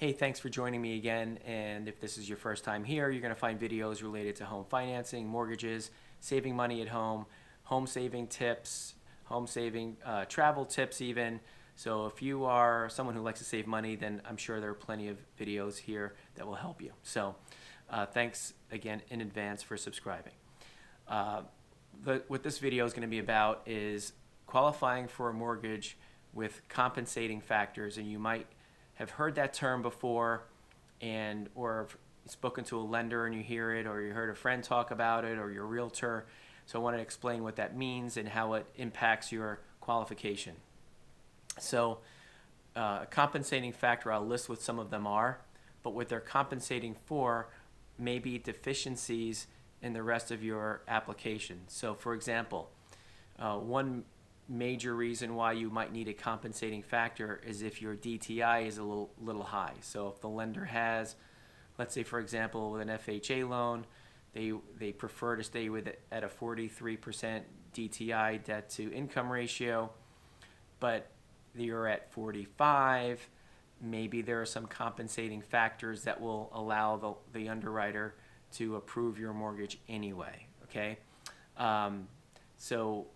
Hey, thanks for joining me again. And if this is your first time here, you're going to find videos related to home financing, mortgages, saving money at home saving tips, home saving travel tips even. So if you are someone who likes to save money, then I'm sure there are plenty of videos here that will help you. So thanks again in advance for subscribing. What this video is going to be about is qualifying for a mortgage with compensating factors, and you might have heard that term before, or spoken to a lender and you hear it, or you heard a friend talk about it, or your realtor. So I want to explain what that means and how it impacts your qualification. So a compensating factor, I'll list what some of them are, but what they're compensating for may be deficiencies in the rest of your application. So for example, one major reason why you might need a compensating factor is if your DTI is a little high. So if the lender has, let's say for example with an FHA loan, they prefer to stay with it at a 43% DTI debt to income ratio, but you're at 45, maybe there are some compensating factors that will allow the underwriter to approve your mortgage anyway, okay? So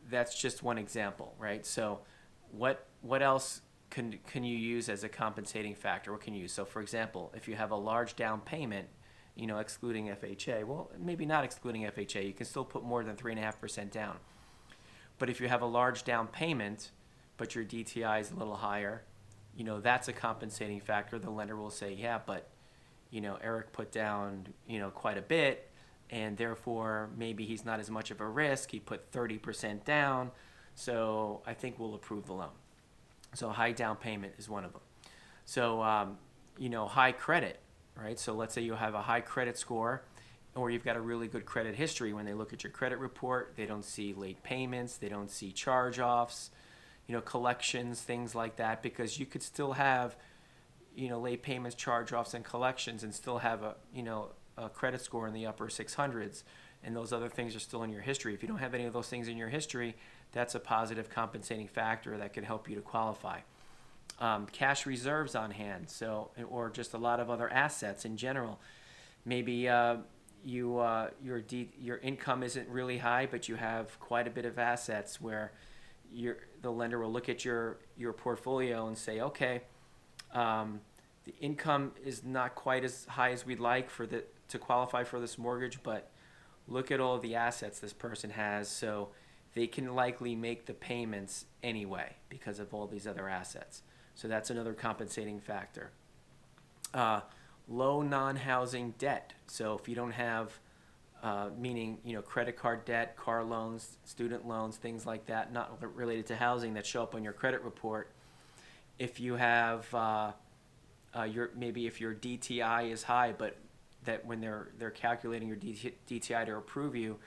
that's just one example, right? So what else can you use as a compensating factor? What can you use? So for example, if you have a large down payment, excluding FHA, well, maybe not excluding FHA, you can still put more than 3.5% down. But if you have a large down payment, but your DTI is a little higher, that's a compensating factor. The lender will say, yeah, but, Eric put down, quite a bit, and therefore maybe he's not as much of a risk. He put 30% down, so I think we'll approve the loan. So high down payment is one of them. So, high credit, right? So let's say you have a high credit score, or you've got a really good credit history. When they look at your credit report, they don't see late payments, they don't see charge-offs, collections, things like that, because you could still have, late payments, charge-offs, and collections and still have a credit score in the upper 600s, and those other things are still in your history. If you don't have any of those things in your history, that's a positive compensating factor that could help you to qualify. Cash reserves on hand, or just a lot of other assets in general. Maybe your income isn't really high, but you have quite a bit of assets where the lender will look at your portfolio and say, okay, the income is not quite as high as we'd like to qualify for this mortgage, but look at all the assets this person has, so they can likely make the payments anyway because of all these other assets. So that's another compensating factor. Low non-housing debt. So if you don't have, meaning credit card debt, car loans, student loans, things like that, not related to housing that show up on your credit report. If you have maybe if your DTI is high, but that when they're calculating your DTI to approve you,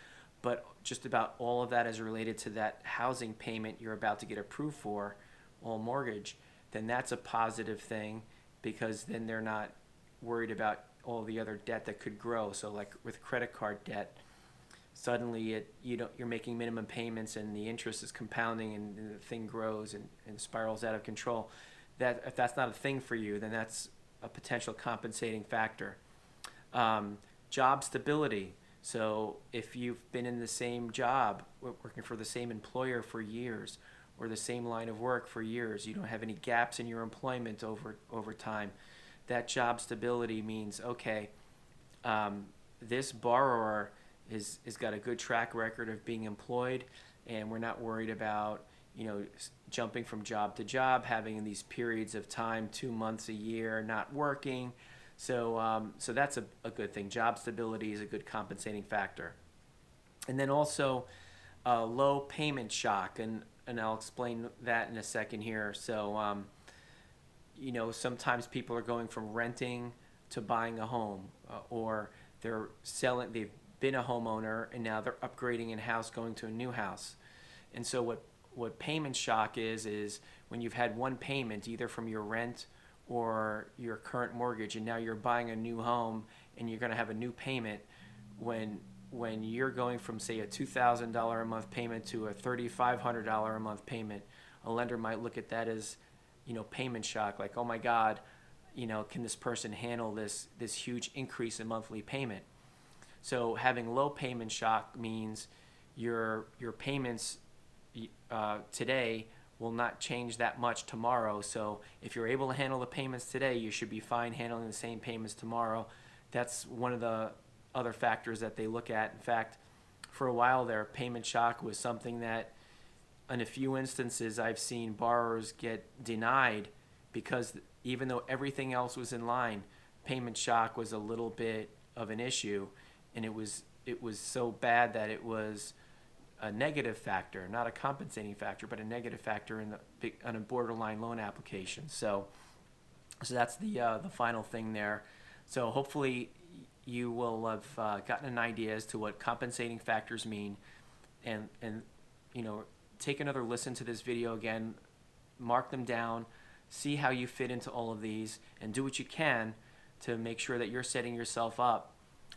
but just about all of that is related to that housing payment you're about to get approved for, all mortgage, then that's a positive thing, because then they're not worried about all the other debt that could grow. So like with credit card debt, suddenly you're making minimum payments and the interest is compounding and the thing grows and spirals out of control. If that's not a thing for you, then that's a potential compensating factor. Job stability. So if you've been in the same job, working for the same employer for years, or the same line of work for years, you don't have any gaps in your employment over time, that job stability means, okay, this borrower has got a good track record of being employed, and we're not worried about jumping from job to job, having these periods of time, 2 months a year, not working. So that's a good thing. Job stability is a good compensating factor. And then also low payment shock, and I'll explain that in a second here. So sometimes people are going from renting to buying a home, or they've been a homeowner and now they're upgrading in house, going to a new house. And so what payment shock is when you've had one payment either from your rent or your current mortgage, and now you're buying a new home and you're going to have a new payment. When you're going from, say, a $2,000 a month payment to a $3,500 a month payment, a lender might look at that as payment shock, like, oh my God, can this person handle this huge increase in monthly payment? So having low payment shock means your payments today will not change that much tomorrow. So if you're able to handle the payments today, you should be fine handling the same payments tomorrow. That's one of the other factors that they look at. In fact, for a while there, payment shock was something that in a few instances I've seen borrowers get denied because even though everything else was in line, payment shock was a little bit of an issue, and it was so bad that it was a negative factor, not a compensating factor, but a negative factor on a borderline loan application. So that's the final thing there. So hopefully you will have gotten an idea as to what compensating factors mean, and take another listen to this video again, mark them down, see how you fit into all of these, and do what you can to make sure that you're setting yourself up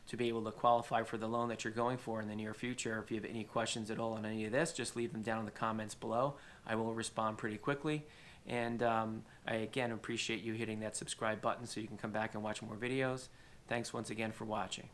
to be able to qualify for the loan that you're going for in the near future. If you have any questions at all on any of this, just leave them down in the comments below. I will respond pretty quickly. And I again appreciate you hitting that subscribe button so you can come back and watch more videos. Thanks once again for watching.